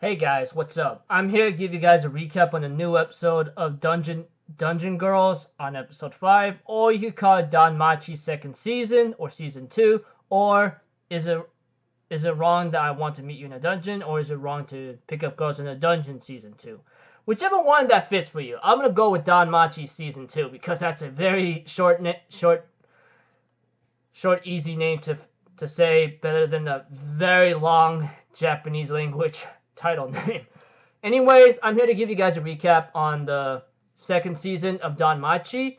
Hey guys, what's up? I'm here to give you guys a recap on a new episode of Dungeon Girls on episode 5, or you could call it Danmachi second season or season 2, or is it wrong that I want to meet you in a dungeon, or is it wrong to pick up girls in a dungeon season 2? Whichever one that fits for you. I'm gonna go with Danmachi season 2 because that's a very short, easy name to say, better than the very long Japanese language title name. Anyways, I'm here to give you guys a recap on the second season of Danmachi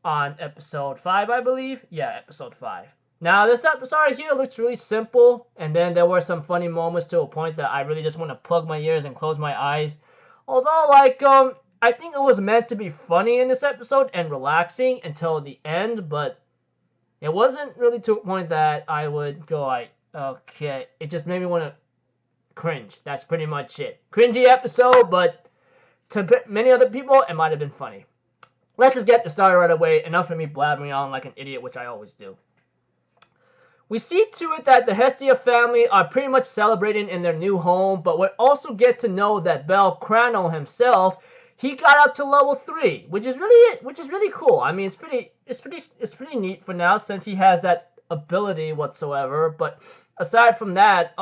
on episode 5, I believe. Yeah, episode 5. Now, this episode here looks really simple, and then there were some funny moments to a point that I really just want to plug my ears and close my eyes. Although, I think it was meant to be funny in this episode and relaxing until the end, but it wasn't really to a point that I would go like, okay. It just made me want to cringe. That's pretty much it. Cringy episode, but to many other people, it might have been funny. Let's just get started right away. Enough of me blabbering on like an idiot, which I always do. We see to it that the Hestia family are pretty much celebrating in their new home, but we also get to know that Bel Crano himself, he got up to level 3, which is really cool. I mean, it's pretty neat for now since he has that ability whatsoever. But aside from that,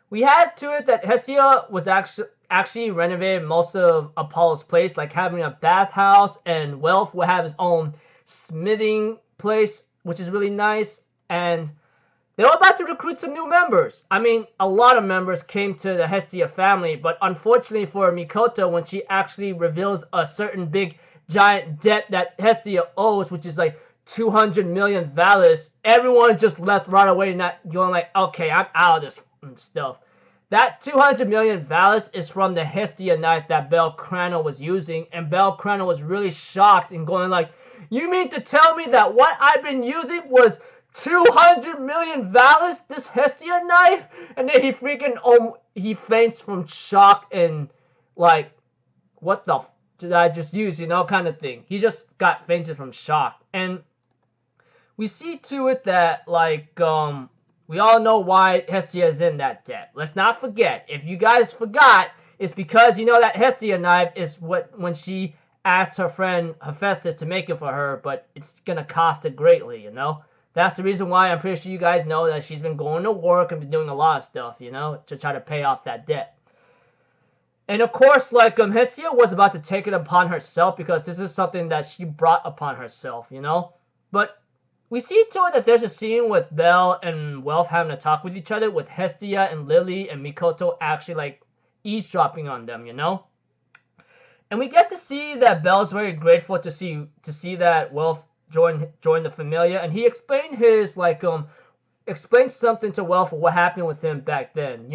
we had to it that Hestia was actually renovated most of Apollo's place, like having a bathhouse, and Welf will have his own smithing place, which is really nice. And they were about to recruit some new members. I mean, a lot of members came to the Hestia family, but unfortunately for Mikoto, when she actually reveals a certain big giant debt that Hestia owes, which is like 200 million Valis, everyone just left right away, not going like, okay, I'm out of this stuff. That 200 million Valis is from the Hestia knife that Bel Crano was using, and Bel Crano was really shocked and going like, you mean to tell me that what I've been using was 200 million Valis, this Hestia knife? And then he faints from shock and like, what the did I just use, kind of thing. He just got fainted from shock. And we see to it that we all know why Hestia is in that debt. Let's not forget. If you guys forgot, it's because that Hestia knife is when she asked her friend Hephaestus to make it for her, but it's gonna cost her greatly, That's the reason why I'm pretty sure you guys know that she's been going to work and been doing a lot of stuff, to try to pay off that debt. And of course, Hestia was about to take it upon herself because this is something that she brought upon herself, But we see to it that there's a scene with Bel and Welf having a talk with each other, with Hestia and Lily and Mikoto actually eavesdropping on them, And we get to see that Bel's very grateful to see that Welf joined the Familia, and he explained explained something to Welf of what happened with him back then.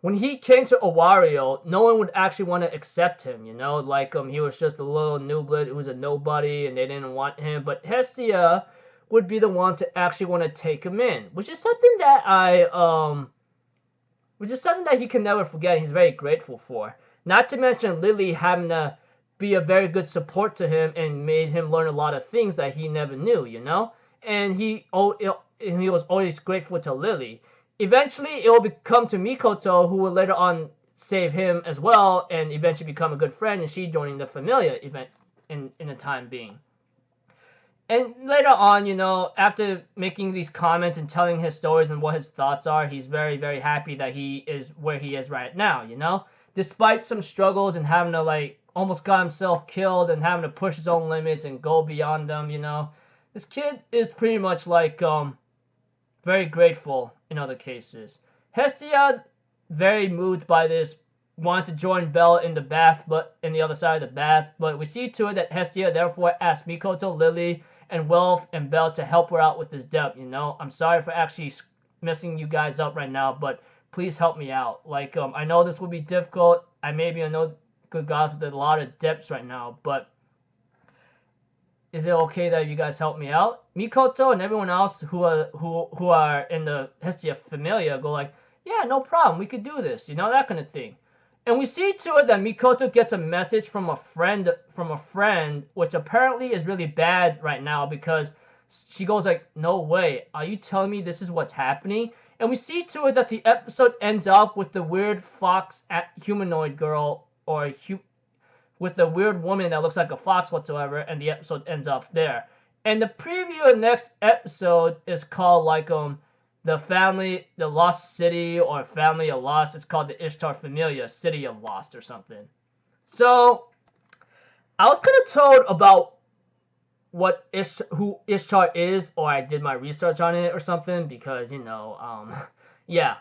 When he came to Awario, no one would actually want to accept him, he was just a little nooblet who was a nobody, and they didn't want him. But Hestia would be the one to actually want to take him in, which is something that he can never forget. He's very grateful for. Not to mention Lily having to be a very good support to him and made him learn a lot of things that he never knew, And he was always grateful to Lily. Eventually, it will come to Mikoto, who will later on save him as well, and eventually become a good friend, and she joining the Familia event in the time being. And later on, after making these comments and telling his stories and what his thoughts are, he's very, very happy that he is where he is right now, Despite some struggles and having to, almost got himself killed and having to push his own limits and go beyond them, This kid is pretty much, very grateful in other cases. Hestia, very moved by this, wanted to join Bel in the bath, but in the other side of the bath. But we see to it that Hestia therefore asked Mikoto, Lily, and Welf and Bel to help her out with this debt, I'm sorry for actually messing you guys up right now, but please help me out. I know this will be difficult. I may be no good guys with a lot of debts right now, but is it okay that you guys help me out? Mikoto and everyone else who are in the Hestia Familia go yeah, no problem, we could do this, that kind of thing. And we see to it that Mikoto gets a message from a friend, which apparently is really bad right now because she goes like, no way, are you telling me this is what's happening? And we see to it that the episode ends up with the weird fox humanoid girl, or with the weird woman that looks like a fox whatsoever, and the episode ends off there. And the preview of the next episode is called like the Lost City, or Family of Lost. It's called the Ishtar Familia, City of Lost or something. So I was kind of told about what who Ishtar is, or I did my research on it or something, because yeah.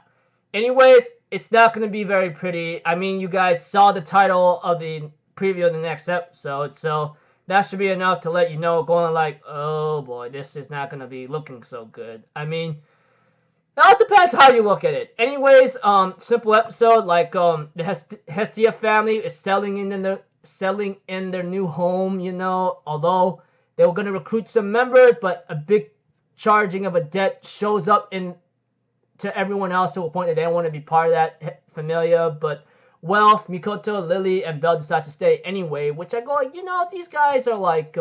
Anyways, it's not going to be very pretty. I mean, you guys saw the title of the preview of the next episode, so that should be enough to let you know, going like, oh boy, this is not going to be looking so good. I mean, it all depends how you look at it. Anyways, simple episode, like the Hestia family is settling in their new home, although they were going to recruit some members, but a big charging of a debt shows up to everyone else to a point that they don't want to be part of that familia. But Wealth, Mikoto, Lily, and Belle decide to stay anyway, which I go like, these guys are like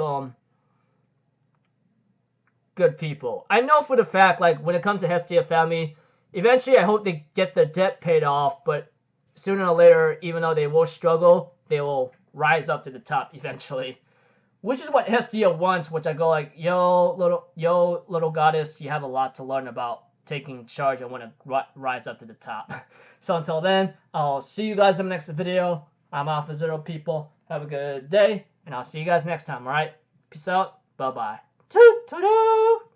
good people. I know for the fact, like, when it comes to Hestia family, eventually I hope they get their debt paid off, but sooner or later, even though they will struggle, they will rise up to the top eventually. Which is what Hestia wants, which I go like, yo, little goddess, you have a lot to learn about taking charge and want to rise up to the top. So until then, I'll see you guys in the next video. I'm Alpha Zero people. Have a good day, and I'll see you guys next time, alright? Peace out. Bye-bye. Toot-toot-toot!